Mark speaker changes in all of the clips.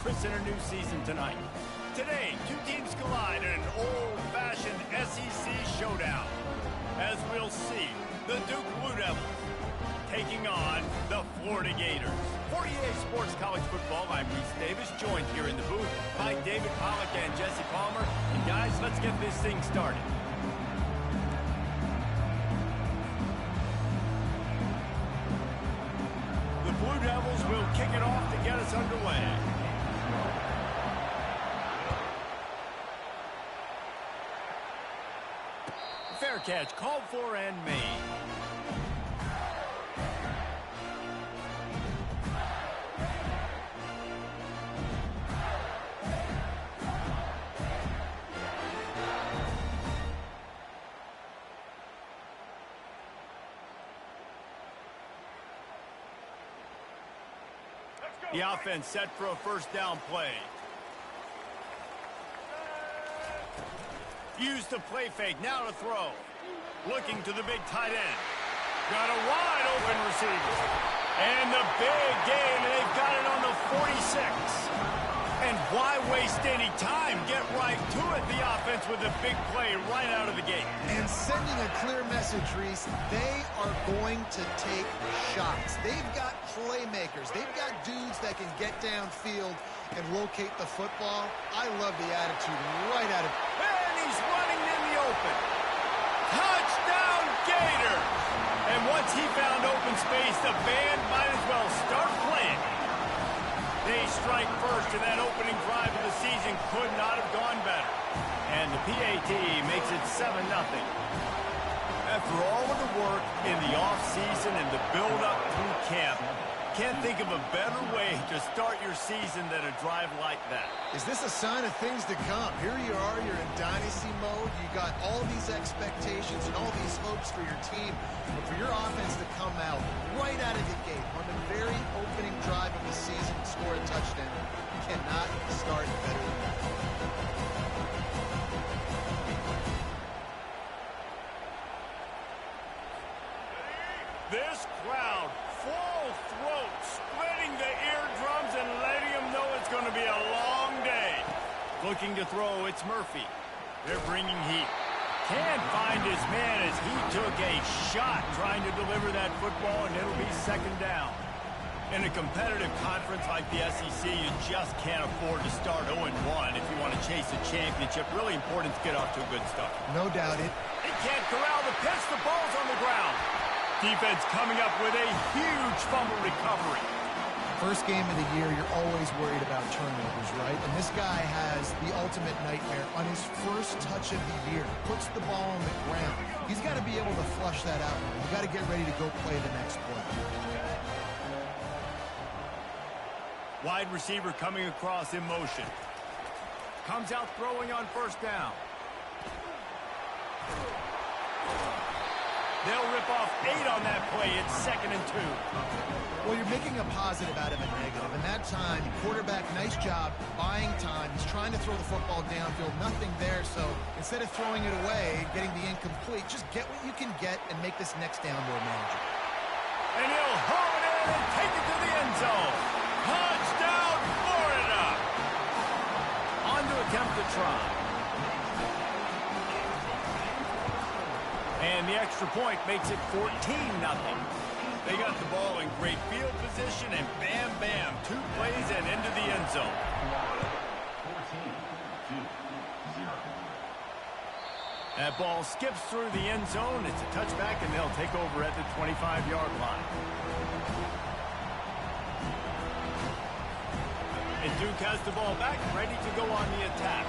Speaker 1: Chris in a new season tonight. Today, two teams collide in an old-fashioned SEC showdown. As we'll see, the Duke Blue Devils taking on the Florida Gators. For EA Sports College Football, I'm Reese Davis, joined here in the booth by David Pollack and Jesse Palmer. And guys, let's get this thing started. The Blue Devils will kick it off to get us underway. Fair catch called for and made. The offense set for a first down play. Used the play fake, now to throw. Looking to the big tight end. Got a wide open receiver. And the big gain, and they've got it on the 46. And why waste any time? Get right to it, the offense, with a big play right out of the gate.
Speaker 2: And sending a clear message, Reese, they are going to take shots. They've got playmakers. They've got dudes that can get downfield and locate the football. I love the attitude right out of it.
Speaker 1: And he's running in the open. Touchdown, Gators! And once he found open space, the band might as well start playing. They strike first, and that opening drive of the season could not have gone better. And the PAT makes it 7-0. After all of the work in the offseason and the build-up through camp, can't think of a better way to start your season than a drive like that.
Speaker 2: Is this a sign of things to come? Here you are, you're in dynasty mode. You got all these expectations and all these hopes for your team. But for your offense to come out right out of the gate on the very opening drive of the season and score a touchdown, you cannot start better than that.
Speaker 1: This crowd, full throat, splitting the eardrums and letting them know it's going to be a long day. Looking to throw, it's Murphy. They're bringing heat. Can't find his man as he took a shot trying to deliver that football, and it'll be second down. In a competitive conference like the SEC, you just can't afford to start 0-1 if you want to chase a championship. Really important to get off to a good start.
Speaker 2: No doubt it.
Speaker 1: He can't corral the pitch. The ball's on the ground. Defense coming up with a huge fumble recovery.
Speaker 2: First game of the year, you're always worried about turnovers, right? And this guy has the ultimate nightmare on his first touch of the year. Puts the ball on the ground. He's got to be able to flush that out. You've got to get ready to go play the next play.
Speaker 1: Wide receiver coming across in motion. Comes out throwing on first down. They'll rip off 8 on that play. It's 2nd and 2.
Speaker 2: Well, you're making a positive out of a negative. And that time, quarterback, nice job buying time. He's trying to throw the football downfield. Nothing there. So instead of throwing it away, getting the incomplete, just get what you can get and make this next down more manageable.
Speaker 1: And he'll hone it in and take it to the end zone. Touchdown, Florida! On to attempt the try. And the extra point makes it 14-0. They got the ball in great field position, and bam, bam, 2 plays and into the end zone. 14-0. That ball skips through the end zone. It's a touchback, and they'll take over at the 25-yard line. And Duke has the ball back, ready to go on the attack.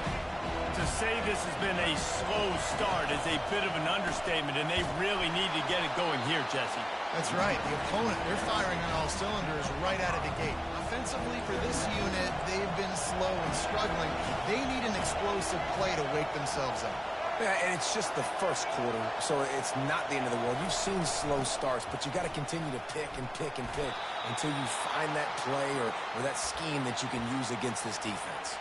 Speaker 1: To say this has been a slow start is a bit of an understatement, and they really need to get it going here, Jesse.
Speaker 2: That's right. The opponent, they're firing on all cylinders right out of the gate. Offensively, for this unit, they've been slow and struggling. They need an explosive play to wake themselves up.
Speaker 3: Yeah, and it's just the first quarter, so it's not the end of the world. You've seen slow starts, but you got to continue to pick and pick and pick until you find that play or that scheme that you can use against this defense.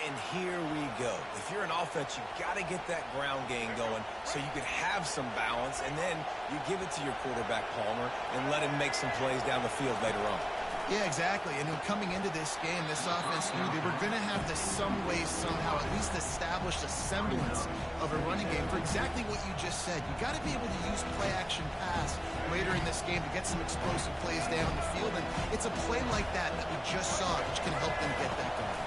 Speaker 3: And here we go. If you're an offense, you got to get that ground game going so you can have some balance, and then you give it to your quarterback, Palmer, and let him make some plays down the field later on.
Speaker 2: Yeah, exactly. And coming into this game, this offense knew they were going to have to some way, somehow, at least establish a semblance of a running game for exactly what you just said. You got to be able to use play-action pass later in this game to get some explosive plays down the field. And it's a play like that we just saw, which can help them get that going.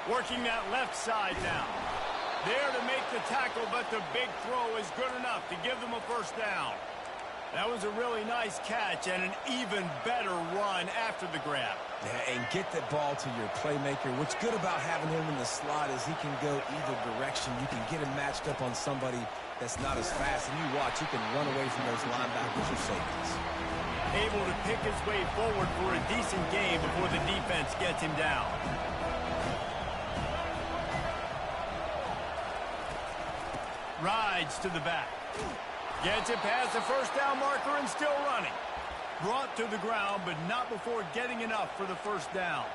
Speaker 1: Working that left side now. There to make the tackle, but the big throw is good enough to give them a first down. That was a really nice catch and an even better run after the grab.
Speaker 3: Yeah, and get that ball to your playmaker. What's good about having him in the slot is he can go either direction. You can get him matched up on somebody that's not as fast. And you watch, he can run away from those linebackers or safeties.
Speaker 1: Able to pick his way forward for a decent game before the defense gets him down. Rides to the back. Gets it past the first down marker and still running. Brought to the ground, but not before getting enough for the first down.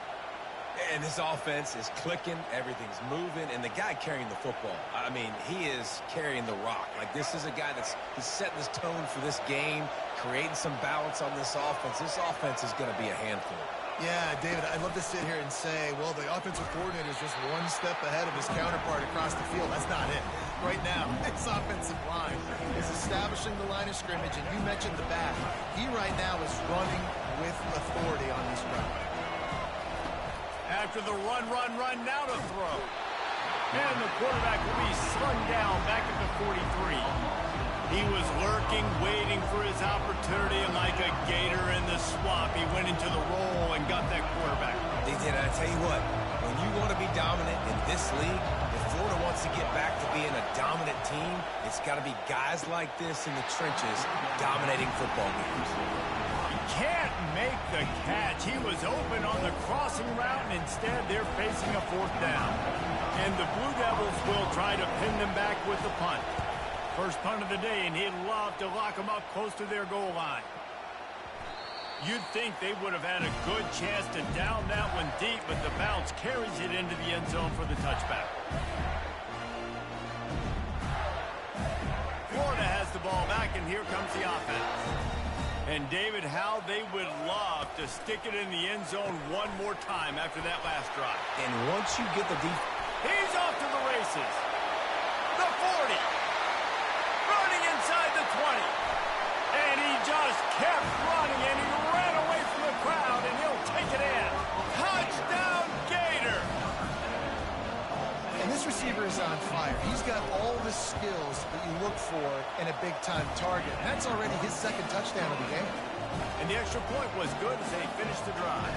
Speaker 3: And this offense is clicking, everything's moving, and the guy carrying the football, I mean, he is carrying the rock. Like, this is a guy he's setting this tone for this game, creating some balance on this offense. This offense is going to be a handful.
Speaker 2: Yeah, David, I'd love to sit here and say, well, the offensive coordinator is just one step ahead of his counterpart across the field. That's not it. Right now, this offensive line is establishing the line of scrimmage, and you mentioned the back. He right now is running with authority on this route.
Speaker 1: After the run, now to throw. And the quarterback will be slung down back at the 43. He was lurking, waiting for his opportunity, and like a gator in the swamp, he went into the roll and got that quarterback.
Speaker 3: They did. I tell you what, when you want to be dominant in this league, if Florida wants to get back to being a dominant team, it's got to be guys like this in the trenches dominating football games.
Speaker 1: He can't make the catch. He was open on the crossing route, and instead they're facing a fourth down. And the Blue Devils will try to pin them back with the punt. First punt of the day, and he'd love to lock them up close to their goal line. You'd think they would have had a good chance to down that one deep, but the bounce carries it into the end zone for the touchback. Florida has the ball back, and here comes the offense. And, David, how they would love to stick it in the end zone one more time after that last drive.
Speaker 3: And once you get the defense...
Speaker 1: He's off to the races. The 40. Running inside the 20. And he just kept running, and he ran away from the crowd, and he'll take it in. Touchdown, Gator!
Speaker 2: And this receiver is on fire. He's got all the skills that you look for in a big-time target. And that's already his second touchdown of the game.
Speaker 1: And the extra point was good as they finished the drive.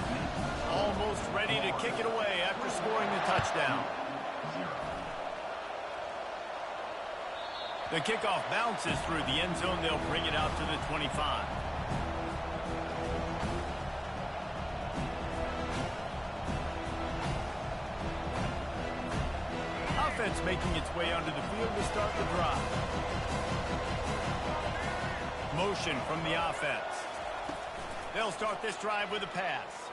Speaker 1: Almost ready to kick it away after scoring the touchdown. The kickoff bounces through the end zone. They'll bring it out to the 25. Offense making its way onto the field to start the drive. Motion from the offense. They'll start this drive with a pass.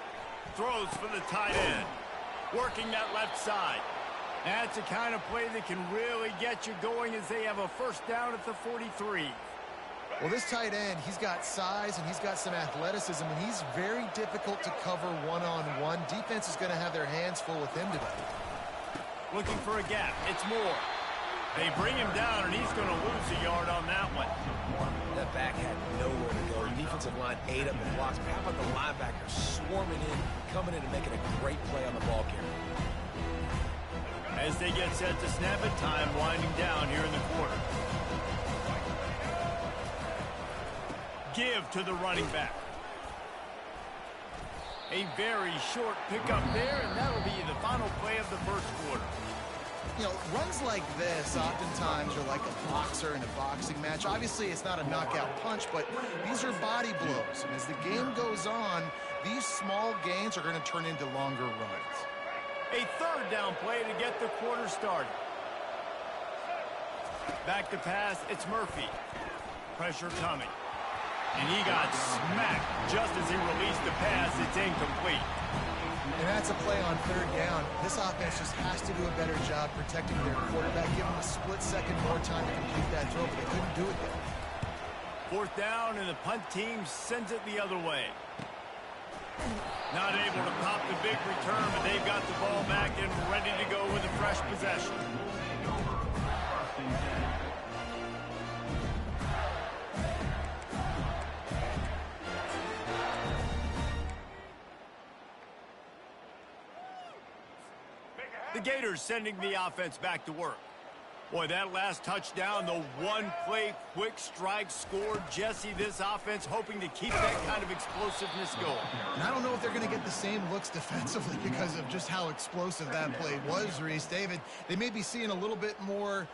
Speaker 1: Throws for the tight end. Working that left side. That's the kind of play that can really get you going as they have a first down at the 43.
Speaker 2: Well, this tight end, he's got size and he's got some athleticism, and he's very difficult to cover one-on-one. Defense is going to have their hands full with him today.
Speaker 1: Looking for a gap. It's Moore. They bring him down, and he's going to lose a yard on that one.
Speaker 3: That back had nowhere to go. The defensive line ate up and blocks. How about the linebacker swarming in, coming in and making a great play on the ball carrier?
Speaker 1: As they get set to snap it, time winding down here in the quarter. Give to the running back. A very short pickup there, and that'll be the final play of the first quarter.
Speaker 2: You know, runs like this oftentimes are like a boxer in a boxing match. Obviously, it's not a knockout punch, but these are body blows. And as the game goes on, these small gains are going to turn into longer runs.
Speaker 1: A third down play to get the quarter started. Back to pass, it's Murphy. Pressure coming. And he got smacked just as he released the pass. It's incomplete.
Speaker 2: And that's a play on third down. This offense just has to do a better job protecting their quarterback. Give him a split second more time to complete that throw, but they couldn't do it yet.
Speaker 1: Fourth down, and the punt team sends it the other way. Not able to pop the big return, but they've got the ball back and ready to go with a fresh possession. The Gators sending the offense back to work. Boy, that last touchdown, the one-play quick strike scored. Jesse, this offense hoping to keep that kind of explosiveness going.
Speaker 2: And I don't know if they're going to get the same looks defensively because of just how explosive that play was, Reese. David, they may be seeing a little bit more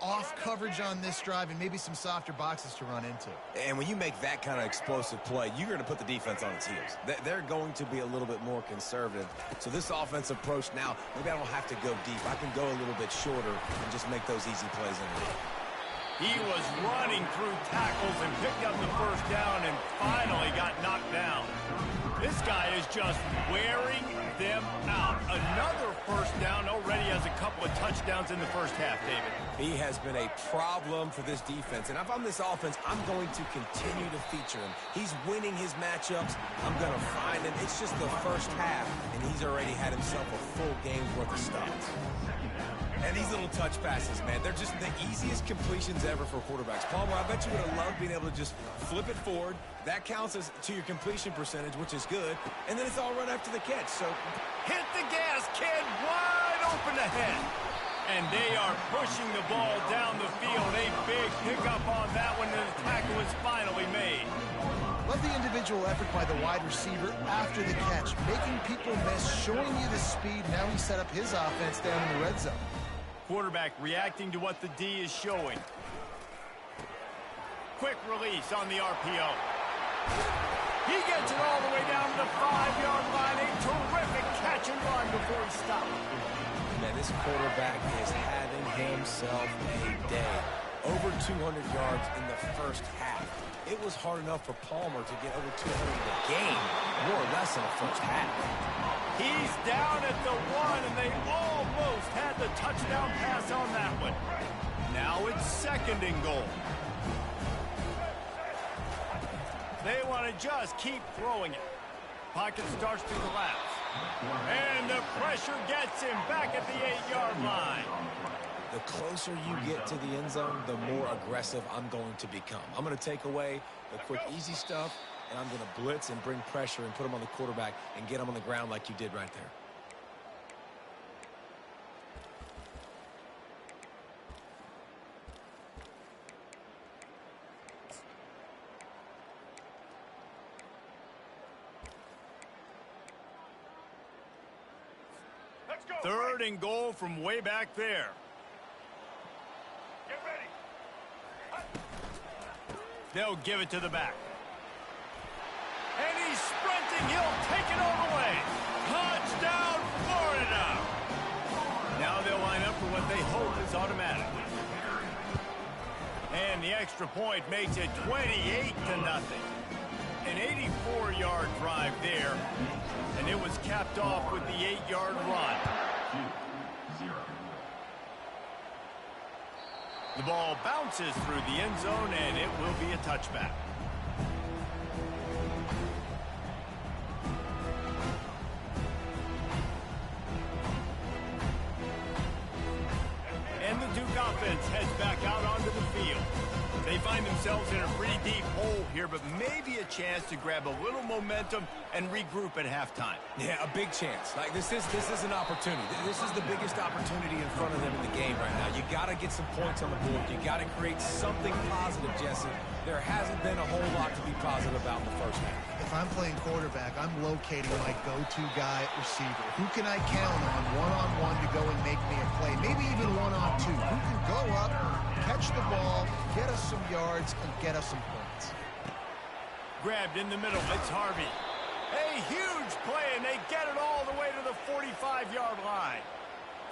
Speaker 2: off coverage on this drive and maybe some softer boxes to run into.
Speaker 3: And when you make that kind of explosive play, you're going to put the defense on its heels. They're going to be a little bit more conservative. So this offense approach now, maybe I don't have to go deep. I can go a little bit shorter and just make those easy plays underneath.
Speaker 1: He was running through tackles and picked up the first down and finally got knocked down. This guy is just wearing them out. Another first down, already has a couple of touchdowns in the first half, David.
Speaker 3: He has been a problem for this defense. And if I'm this offense, I'm going to continue to feature him. He's winning his matchups. I'm going to find him. It's just the first half, and he's already had himself a full game's worth of stops. And these little touch passes, man, they're just the easiest completions ever for quarterbacks. Palmer, I bet you would have loved being able to just flip it forward. That counts as to your completion percentage, which is good. And then it's all right after the catch. So
Speaker 1: hit the gas, kid, wide open ahead. And they are pushing the ball down the field. A big pickup on that one, and the tackle is finally made.
Speaker 2: Love the individual effort by the wide receiver after the catch, making people miss, showing you the speed. Now he set up his offense down in the red zone.
Speaker 1: Quarterback reacting to what the D is showing. Quick release on the RPO. He gets it all the way down to the 5-yard line. A terrific catch and run before he stopped.
Speaker 3: Man, this quarterback is having himself a day. Over 200 yards in the first half. It was hard enough for Palmer to get over 200 in the game, more or less in the first half.
Speaker 1: He's down at the 1, and they almost had the touchdown pass on that one. Now it's second and goal. They want to just keep throwing it. Pocket starts to collapse. And the pressure gets him back at the 8-yard line.
Speaker 3: The closer you get to the end zone, the more aggressive I'm going to become. I'm going to take away the quick, easy stuff, and I'm going to blitz and bring pressure and put him on the quarterback and get him on the ground like you did right there.
Speaker 1: Third and goal from way back there. Get ready. They'll give it to the back. And he's sprinting. He'll take it all the way. Touchdown, Florida. Now they'll line up for what they hope is automatic. And the extra point makes it 28-0. An 84-yard drive there. And it was capped off with the 8-yard run. The ball bounces through the end zone, and it will be a touchback. And the Duke offense heads back out onto the field. They find themselves in a pretty deep hole here, but maybe a chance to grab a little momentum and regroup at halftime.
Speaker 3: Yeah, a big chance. Like this is an opportunity. This is the biggest opportunity in front of them in the game right now. You got to get some points on the board. You got to create something positive, Jesse. There hasn't been a whole lot to be positive about in the first half.
Speaker 2: If I'm playing quarterback, I'm locating my go-to guy at receiver. Who can I count on one-on-one to go and make me a play? Maybe even one-on-two. Who can go up, catch the ball, get us some yards, and get us some points.
Speaker 1: Grabbed in the middle. It's Harvey. A huge play, and they get it all the way to the 45-yard line.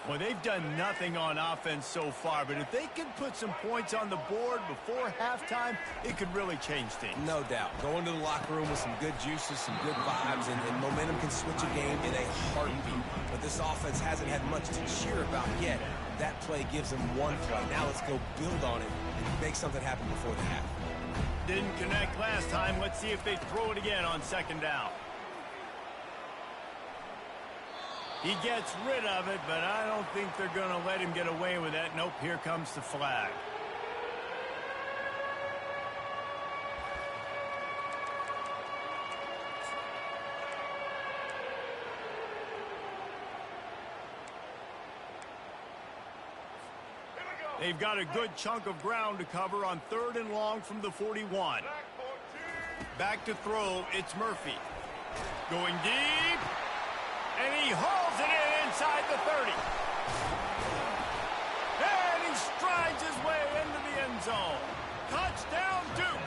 Speaker 1: Well, they've done nothing on offense so far, but if they can put some points on the board before halftime, it could really change things.
Speaker 3: No doubt. Go into the locker room with some good juices, some good vibes, and momentum can switch a game in a heartbeat. But this offense hasn't had much to cheer about yet. That play gives them one play. Now let's go build on it and make something happen before the half.
Speaker 1: Didn't connect last time. Let's see if they throw it again on second down. He gets rid of it, but I don't think they're going to let him get away with that. Nope, here comes the flag. They've got a good chunk of ground to cover on 3rd and long from the 41. Back to throw, it's Murphy. Going deep, and he hauls it in inside the 30. And he strides his way into the end zone. Touchdown, Duke.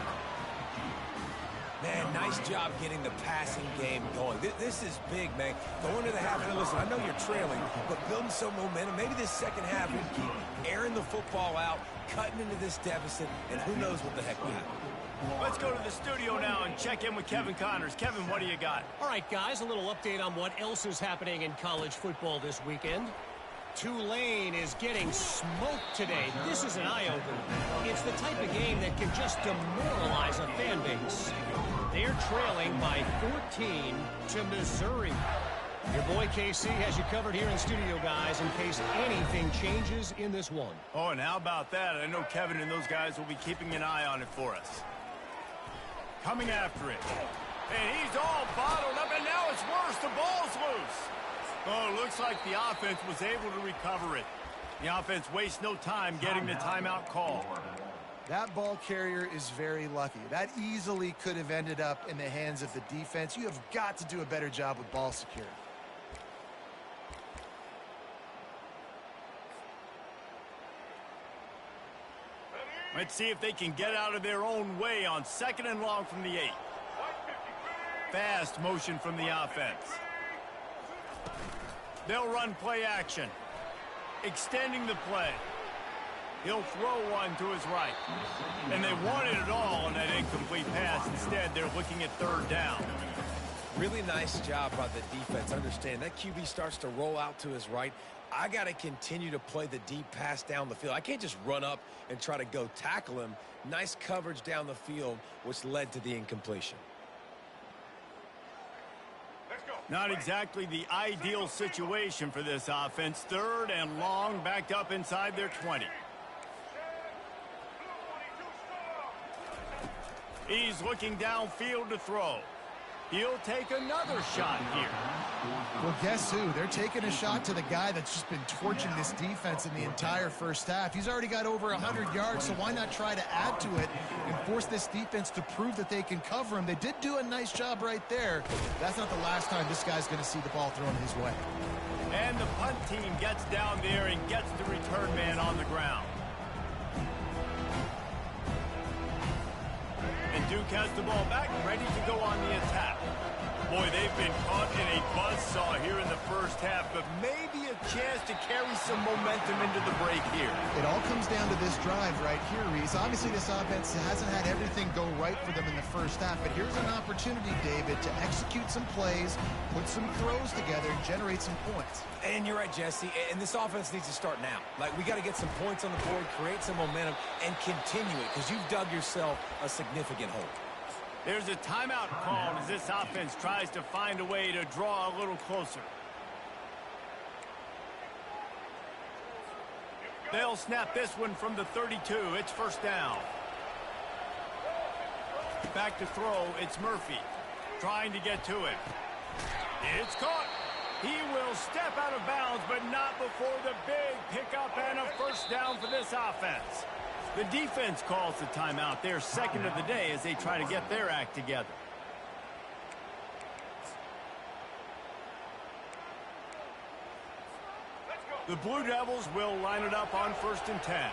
Speaker 3: Man, nice job getting the passing game going. This is big, man. Going to the half, and listen, I know you're trailing, but building some momentum. Maybe this second half, we keep airing the football out, cutting into this deficit, and who knows what the heck will happen.
Speaker 1: Let's go to the studio now and check in with Kevin Connors. Kevin, what do you got?
Speaker 4: All right, guys, a little update on what else is happening in college football this weekend. Tulane is getting smoked today. This is an eye-opener. It's the type of game that can just demoralize a fan base. They're trailing by 14 to Missouri. Your boy KC has you covered here in studio, guys, in case anything changes in this one.
Speaker 1: Oh, and how about that? I know Kevin and those guys will be keeping an eye on it for us. Coming after it. And he's all bottled up, and now it's worse. The ball's loose. Oh, it looks like the offense was able to recover it. The offense wastes no time getting the timeout call.
Speaker 2: That ball carrier is very lucky. That easily could have ended up in the hands of the defense. You have got to do a better job with ball security.
Speaker 1: Let's see if they can get out of their own way on 2nd and long from the 8. Fast motion from the offense. They'll run play action. Extending the play. He'll throw one to his right. And they wanted it all on that incomplete pass. Instead, they're looking at 3rd down.
Speaker 3: Really nice job by the defense. Understand, that QB starts to roll out to his right. I got to continue to play the deep pass down the field. I can't just run up and try to go tackle him. Nice coverage down the field, which led to the incompletion.
Speaker 1: Not exactly the ideal situation for this offense. 3rd and long, backed up inside their 20. He's looking downfield to throw. He'll take another shot here.
Speaker 2: Well, guess who? They're taking a shot to the guy that's just been torching this defense in the entire first half. He's already got over 100 yards, so why not try to add to it and force this defense to prove that they can cover him? They did do a nice job right there. That's not the last time this guy's going to see the ball thrown his way.
Speaker 1: And the punt team gets down there and gets the return man on the ground. And Duke has the ball back, ready to go on the attack. Boy, they've been caught in a buzzsaw here in the first half, but maybe a chance to carry some momentum into the break here.
Speaker 2: It all comes down to this drive right here, Reese. Obviously, this offense hasn't had everything go right for them in the first half, but here's an opportunity, David, to execute some plays, put some throws together, and generate some points.
Speaker 3: And you're right, Jesse, and this offense needs to start now. Like, we got to get some points on the board, create some momentum, and continue it, because you've dug yourself a significant hole.
Speaker 1: There's a timeout called as this offense tries to find a way to draw a little closer. They'll snap this one from the 32. It's 1st down. Back to throw. It's Murphy trying to get to it. It's caught. He will step out of bounds, but not before the big pickup and a 1st down for this offense. The defense calls the timeout. They're 2nd of the day as they try to get their act together. The Blue Devils will line it up on 1st and 10.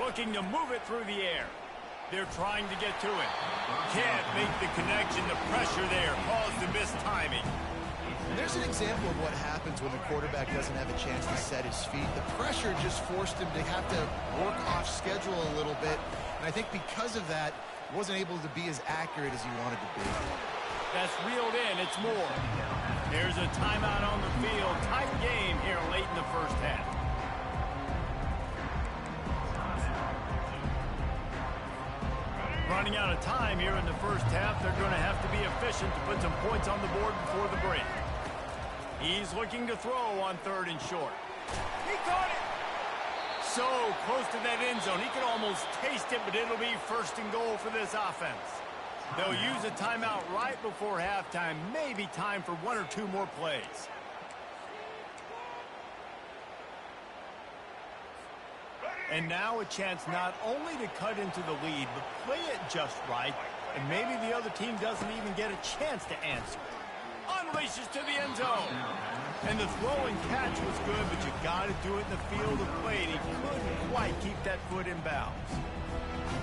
Speaker 1: Looking to move it through the air. They're trying to get to it. Can't make the connection. The pressure there caused the missed timing.
Speaker 2: And there's an example of what happens when the quarterback doesn't have a chance to set his feet. The pressure just forced him to have to work off schedule a little bit. And I think because of that, wasn't able to be as accurate as he wanted to be.
Speaker 1: That's reeled in. It's more. There's a timeout on the field. Tight game here late in the first half. running out of time here in the first half. They're going to have to be efficient to put some points on the board before the break. He's looking to throw on 3rd and short. He caught it! So close to that end zone. He can almost taste it, but it'll be 1st and goal for this offense. They'll use a timeout right before halftime. Maybe time for 1 or 2 more plays. And now a chance not only to cut into the lead, but play it just right, and maybe the other team doesn't even get a chance to answer. Unleashes to the end zone. And the throw and catch was good, but you got to do it in the field of play, and he couldn't quite keep that foot in bounds.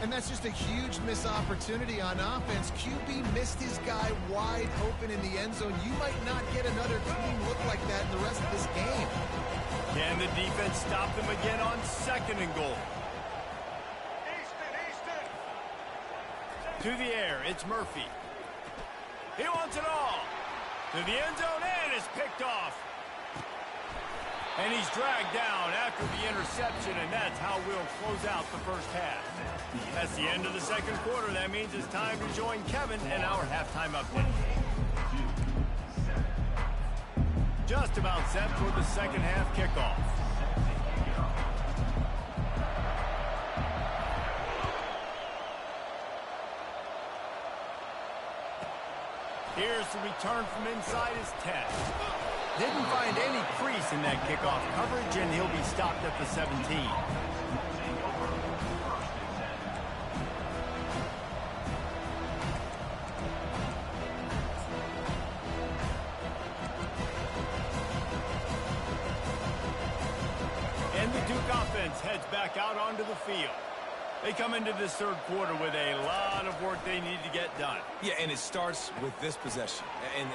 Speaker 2: And that's just a huge missed opportunity on offense. QB missed his guy wide open in the end zone. You might not get another team look like that in the rest of this game.
Speaker 1: Can the defense stop them again on 2nd and goal? To the air, it's Murphy. He wants it all. To the end zone, and is picked off. And he's dragged down after the interception, and that's how we'll close out the first half. That's the end of the 2nd quarter. That means it's time to join Kevin and our halftime update. Just about set for the 2nd half kickoff. Here's the return from inside his 10. Didn't find any crease in that kickoff coverage, and he'll be stopped at the 17. And the Duke offense heads back out onto the field. They come into this 3rd quarter with a lot of work they need to get done.
Speaker 3: Yeah, and it starts with this possession.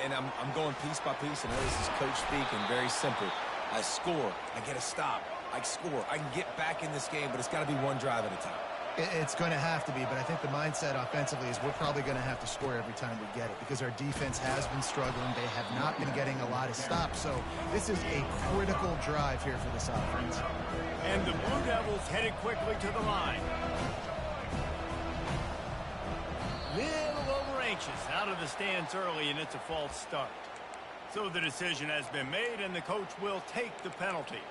Speaker 3: And I'm going piece by piece. I know this is coach speak and very simple. I score. I get a stop. I score. I can get back in this game, but it's got to be one drive at a time.
Speaker 2: It's going to have to be, but I think the mindset offensively is we're probably going to have to score every time we get it because our defense has been struggling. They have not been getting a lot of stops, so this is a critical drive here for this offense.
Speaker 1: And the Blue Devils headed quickly to the line. Little over anxious out of the stands early, and it's a false start. So the decision has been made, and the coach will take the penalty.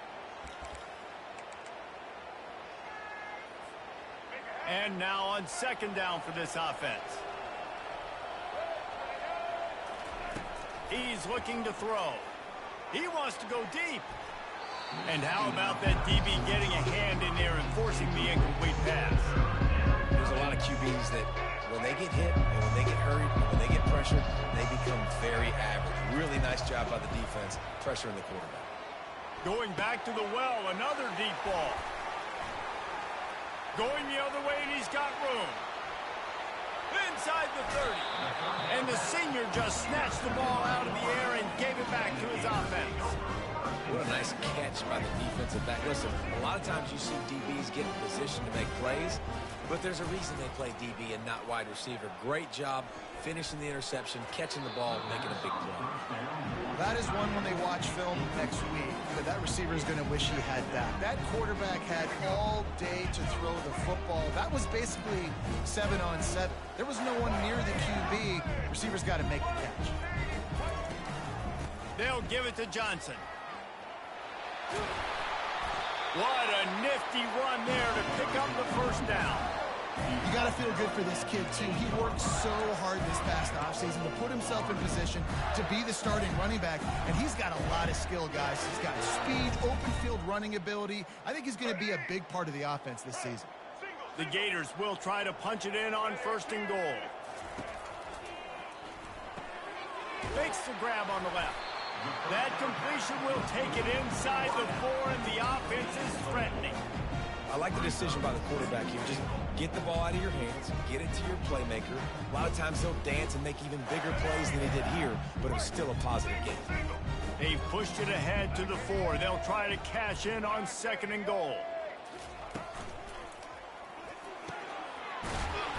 Speaker 1: And now on 2nd down for this offense. He's looking to throw. He wants to go deep. And how about that DB getting a hand in there and forcing the incomplete pass?
Speaker 3: There's a lot of QBs that when they get hit and when they get hurried and when they get pressured, they become very average. Really nice job by the defense pressuring the quarterback.
Speaker 1: Going back to the well, another deep ball. Going the other way, and he's got room. Inside the 30. And the senior just snatched the ball out of the air and gave it back to his offense.
Speaker 3: What a nice catch by the defensive back. Listen, a lot of times you see DBs get in position to make plays, but there's a reason they play DB and not wide receiver. Great job finishing the interception, catching the ball, and making a big play.
Speaker 2: That is one when they watch film next week that that receiver is going to wish he had that. That quarterback had all day to throw the football. That was basically 7-on-7. There was no one near the QB. Receiver's got to make the catch.
Speaker 1: They'll give it to Johnson. What a nifty run there to pick up the 1st down.
Speaker 2: You got to feel good for this kid, too. He worked so hard this past offseason to put himself in position to be the starting running back, and he's got a lot of skill, guys. He's got speed, open field running ability. I think he's going to be a big part of the offense this season.
Speaker 1: The Gators will try to punch it in on 1st and goal. Makes the grab on the left. That completion will take it inside the 4, and the offense is threatening.
Speaker 3: I like the decision by the quarterback here. Just get the ball out of your hands, get it to your playmaker. A lot of times they'll dance and make even bigger plays than he did here, but it was still a positive game.
Speaker 1: They've pushed it ahead to the 4. They'll try to cash in on 2nd and goal.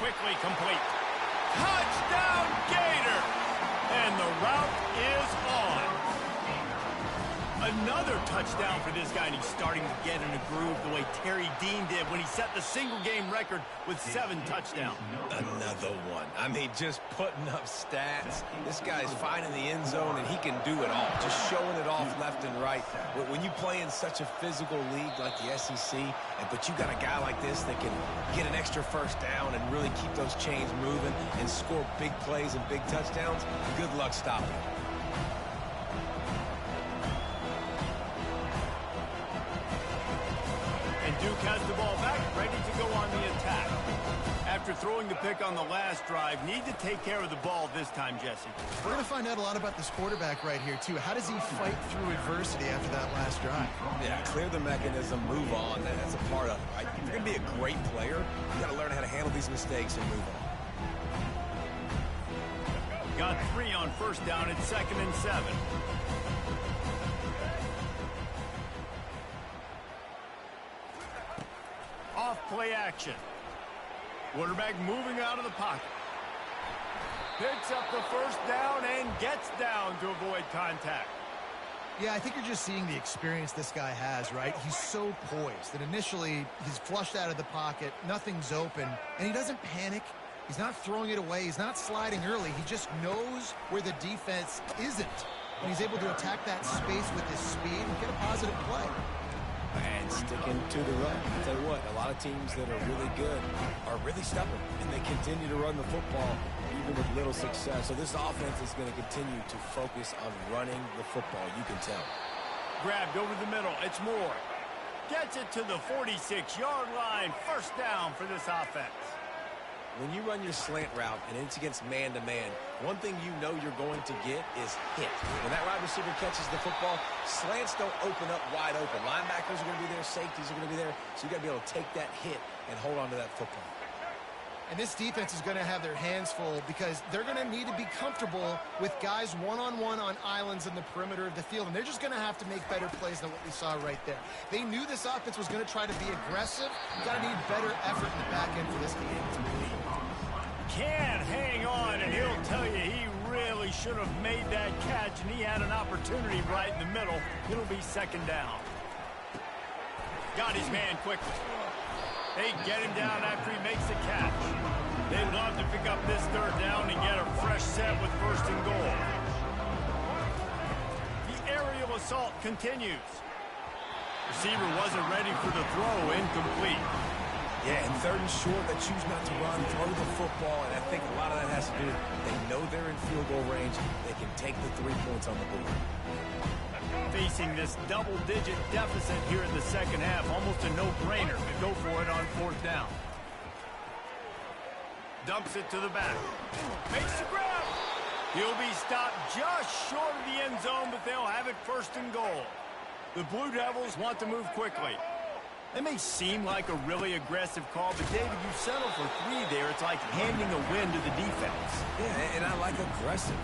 Speaker 1: Quickly complete. Touchdown, Gator! And the route is on. Another touchdown for this guy, and he's starting to get in a groove the way Terry Dean did when he set the single-game record with 7 touchdowns.
Speaker 3: Another one. I mean, just putting up stats. This guy's finding the end zone, and he can do it all, just showing it off left and right. When you play in such a physical league like the SEC, but you got a guy like this that can get an extra first down and really keep those chains moving and score big plays and big touchdowns, good luck stopping him.
Speaker 1: Duke has the ball back, ready to go on the attack. After throwing the pick on the last drive, need to take care of the ball this time, Jesse.
Speaker 2: We're going to find out a lot about this quarterback right here, too. How does he fight through adversity after that last drive?
Speaker 3: Yeah, clear the mechanism, move on. That's a part of it, right? If you're going to be a great player, you got to learn how to handle these mistakes and move on.
Speaker 1: Got 3 on first down. It's 2nd and 7. Off play action. Quarterback moving out of the pocket. Picks up the first down and gets down to avoid contact.
Speaker 2: Yeah, I think you're just seeing the experience this guy has, right? He's so poised that initially he's flushed out of the pocket, nothing's open, and he doesn't panic. He's not throwing it away. He's not sliding early. He just knows where the defense isn't. And he's able to attack that space with his speed and get a positive play.
Speaker 3: And sticking to the run. I'll tell you what, a lot of teams that are really good are really stubborn, and they continue to run the football even with little success. So this offense is going to continue to focus on running the football, you can tell.
Speaker 1: Grabbed over the middle. It's Moore. Gets it to the 46-yard line. First down for this offense.
Speaker 3: When you run your slant route and it's against man-to-man, one thing you know you're going to get is hit. When that wide receiver catches the football, slants don't open up wide open. Linebackers are going to be there, safeties are going to be there, so you got to be able to take that hit and hold on to that football.
Speaker 2: And this defense is going to have their hands full because they're going to need to be comfortable with guys one-on-one on islands in the perimeter of the field, and they're just going to have to make better plays than what we saw right there. They knew this offense was going to try to be aggressive. Got to need better effort in the back end for this game to believe.
Speaker 1: Can't hang on, and he'll tell you he really should have made that catch, and he had an opportunity right in the middle. It'll be 2nd down. Got his man quickly. They get him down after he makes the catch. They'd love to pick up this 3rd down and get a fresh set with 1st and goal. The aerial assault continues. Receiver wasn't ready for the throw, incomplete.
Speaker 3: Yeah, and 3rd and short, they choose not to run, throw the football, and I think a lot of that has to do with they know they're in field goal range. They can take the 3 points on the board.
Speaker 1: Facing this double-digit deficit here in the 2nd half, almost a no-brainer to go for it on 4th down. Dumps it to the back. Makes the grab. He'll be stopped just short of the end zone, but they'll have it 1st and goal. The Blue Devils want to move quickly. It may seem like a really aggressive call, but David, you settle for 3 there. It's like handing a win to the defense.
Speaker 3: Yeah, and I like aggressive.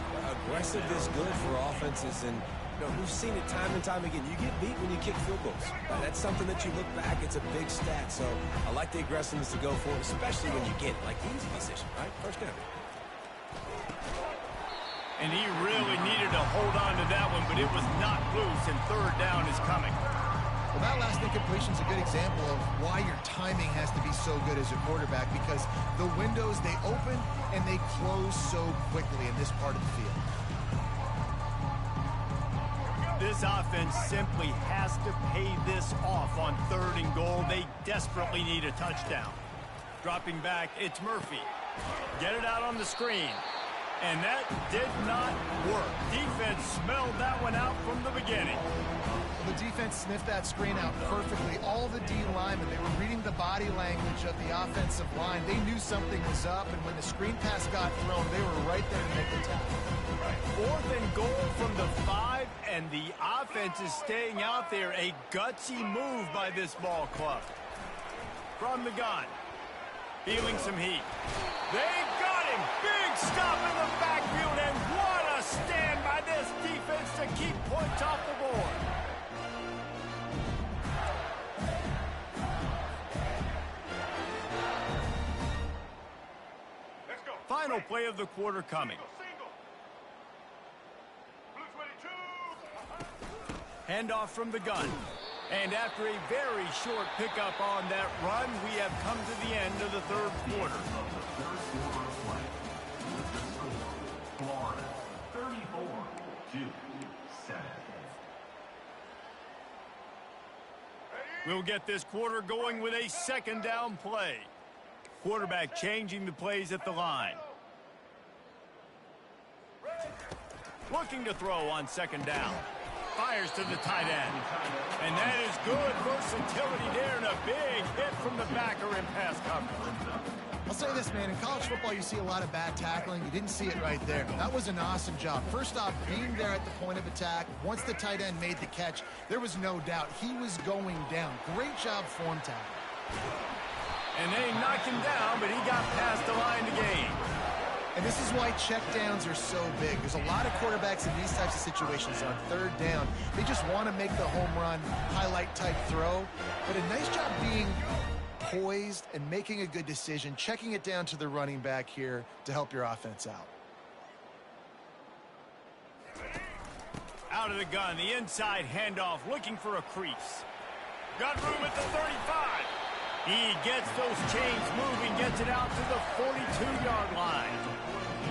Speaker 3: Aggressive is good for offenses, and you know, we've seen it time and time again. You get beat when you kick field goals. That's something that you look back, it's a big stat. So I like the aggressiveness to go for it, especially when you get it. Like the easy decision, right? First down.
Speaker 1: And he really needed to hold on to that one, but it was not loose, and 3rd down is coming.
Speaker 2: Well, that last incompletion is a good example of why your timing has to be so good as a quarterback, because the windows, they open and they close so quickly in this part of the field.
Speaker 1: This offense simply has to pay this off on 3rd and goal. They desperately need a touchdown. Dropping back, it's Murphy. Get it out on the screen. And that did not work. Defense smelled that one out from the beginning.
Speaker 2: The defense sniffed that screen out perfectly. All the D linemen, they were reading the body language of the offensive line. They knew something was up, and when the screen pass got thrown, they were right there to make the tackle.
Speaker 1: 4th and goal from the 5, and the offense is staying out there. A gutsy move by this ball club. From the gun. Feeling some heat. They've got him. Big stop in the backfield, and what a stand by this defense to keep points off the board. Final play of the quarter coming. Handoff from the gun. And after a very short pickup on that run, we have come to the end of the third quarter.
Speaker 5: Florida, 34-7.
Speaker 1: We'll get this quarter going with a second down play. Quarterback changing the plays at the line. Looking to throw on second down. Fires to the tight end. And that is good versatility there and a big hit from the backer in pass coverage.
Speaker 2: I'll say this, man. In college football, you see a lot of bad tackling. You didn't see it right there. That was an awesome job. First off, being there at the point of attack. Once the tight end made the catch, there was no doubt he was going down. Great job form tackling.
Speaker 1: And they knocked him down, but he got past the line to gain.
Speaker 2: And this is why checkdowns are so big. There's a lot of quarterbacks in these types of situations on third down. They just want to make the home run, highlight type throw. But a nice job being poised and making a good decision, checking it down to the running back here to help your offense out.
Speaker 1: Out of the gun, the inside handoff, looking for a crease. Got room at the 35. He gets those chains moving, gets it out to the 42-yard line.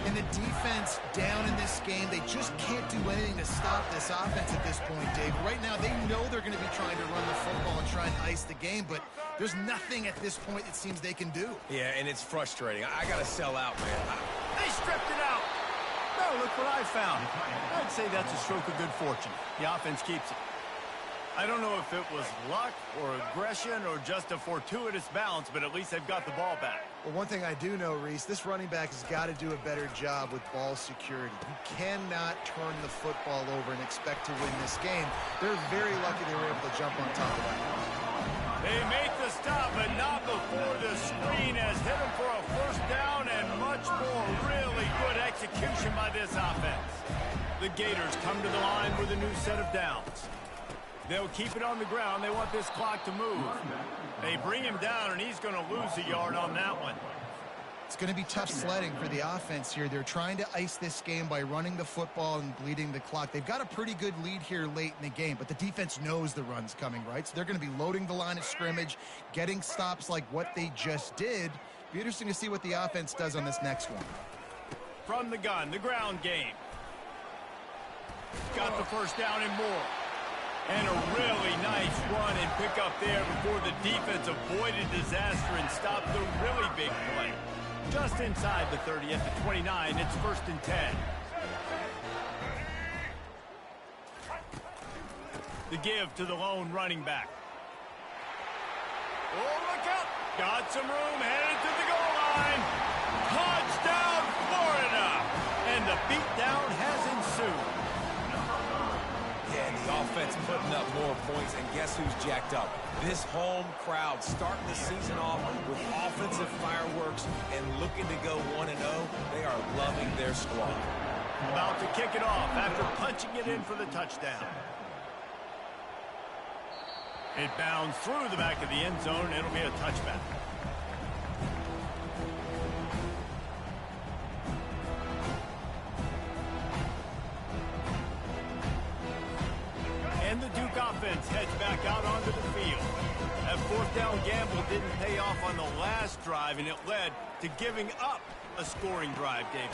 Speaker 2: And the defense down in this game, they just can't do anything to stop this offense at this point, Dave. Right now, they know they're going to be trying to run the football and try and ice the game, but there's nothing at this point it seems they can do.
Speaker 3: Yeah, and it's frustrating. I got to sell out, man.
Speaker 1: They stripped it out. Oh, look what I found. I'd say that's a stroke of good fortune. The offense keeps it. I don't know if it was luck or aggression or just a fortuitous bounce, but at least they've got the ball back.
Speaker 2: Well, one thing I do know, Reese, this running back has got to do a better job with ball security. You cannot turn the football over and expect to win this game. They're very lucky they were able to jump on top of that.
Speaker 1: They make the stop, but not before the screen has hit them for a first down and much more. Really good execution by this offense. The Gators come to the line with a new set of downs. They'll keep it on the ground. They want this clock to move. They bring him down, and he's going to lose a yard on that one.
Speaker 2: It's going to be tough sledding for the offense here. They're trying to ice this game by running the football and bleeding the clock. They've got a pretty good lead here late in the game, but the defense knows the run's coming, right? So they're going to be loading the line of scrimmage, getting stops like what they just did. Be interesting to see what the offense does on this next one.
Speaker 1: From the gun, the ground game. Got the first down and more. And a really nice run and pick up there before the defense avoided disaster and stopped the really big play. Just inside the 30 at the 29, it's 1st and 10. The give to the lone running back. Oh, look out! Got some room, headed to the goal line. Touchdown, Florida! And the beatdown has ensued.
Speaker 3: The offense putting up more points, and guess who's jacked up? This home crowd starting the season off with offensive fireworks and looking to go 1-0. They are loving their squad.
Speaker 1: About to kick it off after punching it in for the touchdown. It bounds through the back of the end zone, and it'll be a touchback. And the Duke offense heads back out onto the field. That fourth down gamble didn't pay off on the last drive, and it led to giving up a scoring drive, David.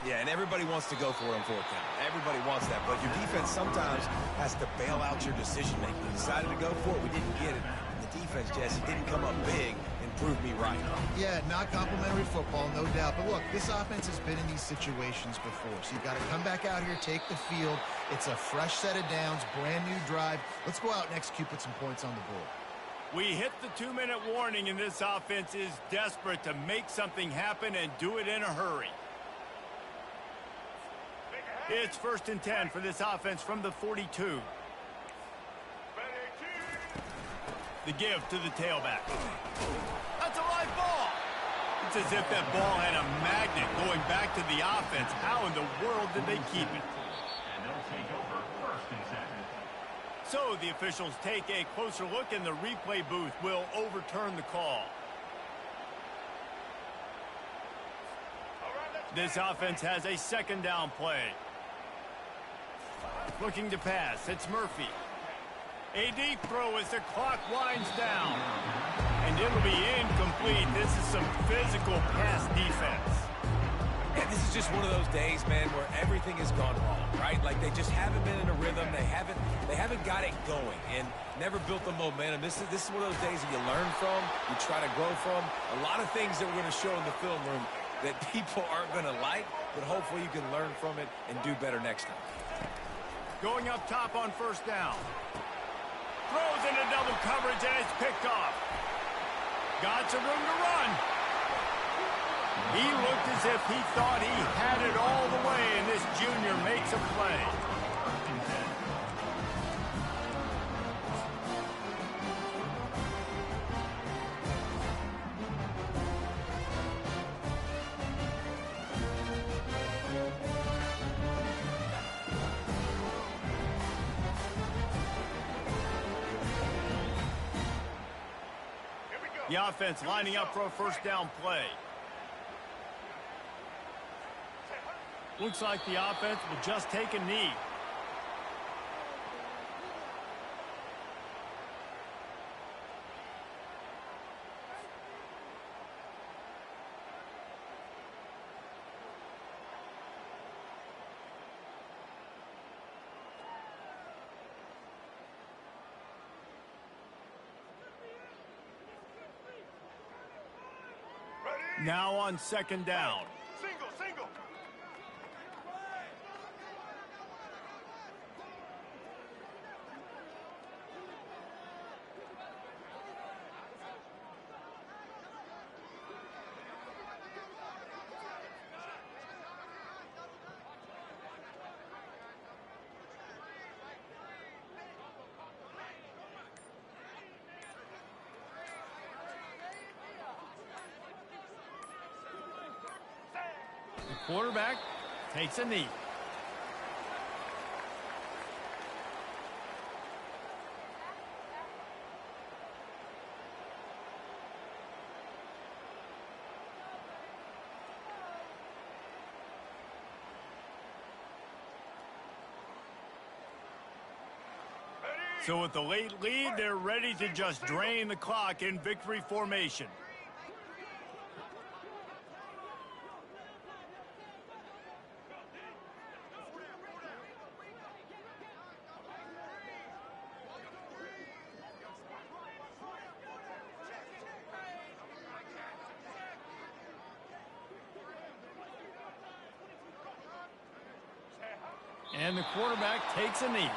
Speaker 3: Yeah, and everybody wants to go for it on fourth down. Everybody wants that, but your defense sometimes has to bail out your decision-making. We decided to go for it. We didn't get it. And the defense, Jesse, didn't come up big and prove me right.
Speaker 2: Yeah, not complimentary football, no doubt. But look, this offense has been in these situations before. So you've got to come back out here, take the field. It's a fresh set of downs, brand new drive. Let's go out and execute, put some points on the board.
Speaker 1: We hit the 2-minute warning, and this offense is desperate to make something happen and do it in a hurry. It's 1st and 10 for this offense from the 42. The give to the tailback. That's a live ball. It's as if that ball had a magnet going back to the offense. How in the world did they keep it?
Speaker 5: And they'll take over 1st and 2nd.
Speaker 1: So the officials take a closer look, and the replay booth will overturn the call. This offense has a second down play. Looking to pass, it's Murphy. A deep throw as the clock winds down. And it'll be incomplete. This is some physical pass defense.
Speaker 3: And this is just one of those days, man, where everything has gone wrong, right? Like they just haven't been in a rhythm. They haven't got it going and never built the momentum. This is one of those days that you learn from, you try to grow from. A lot of things that we're going to show in the film room that people aren't going to like, but hopefully you can learn from it and do better next time.
Speaker 1: Going up top on first down. Throws into double coverage and it's picked off. Got some room to run. He looked as if he thought he had it all the way, and this junior makes a play. The offense lining up for a first down play. Looks like the offense will just take a knee. Now on second down.
Speaker 5: Single.
Speaker 1: The quarterback takes a knee. So with the late lead, they're ready to just drain the clock in victory formation. And the quarterback takes a knee.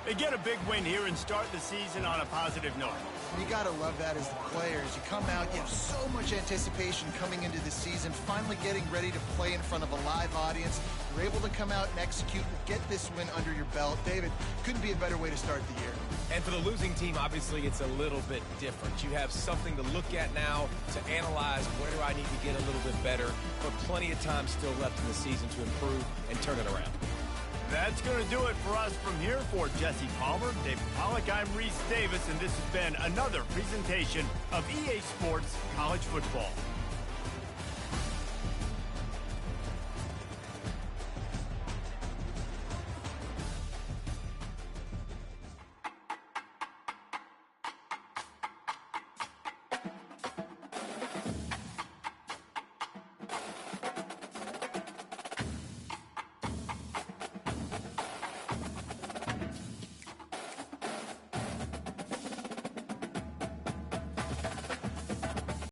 Speaker 1: They get a big win here and start the season on a positive note.
Speaker 2: You got to love that as the players. You come out, you have so much anticipation coming into the season, finally getting ready to play in front of a live audience. You're able to come out and execute and get this win under your belt. David, couldn't be a better way to start the year.
Speaker 3: And for the losing team, obviously, it's a little bit different. You have something to look at now to analyze where do I need to get a little bit better, but plenty of time still left in the season to improve and turn it around.
Speaker 1: That's going to do it for us from here. For Jesse Palmer, David Pollack, I'm Reese Davis, and this has been another presentation of EA Sports College Football.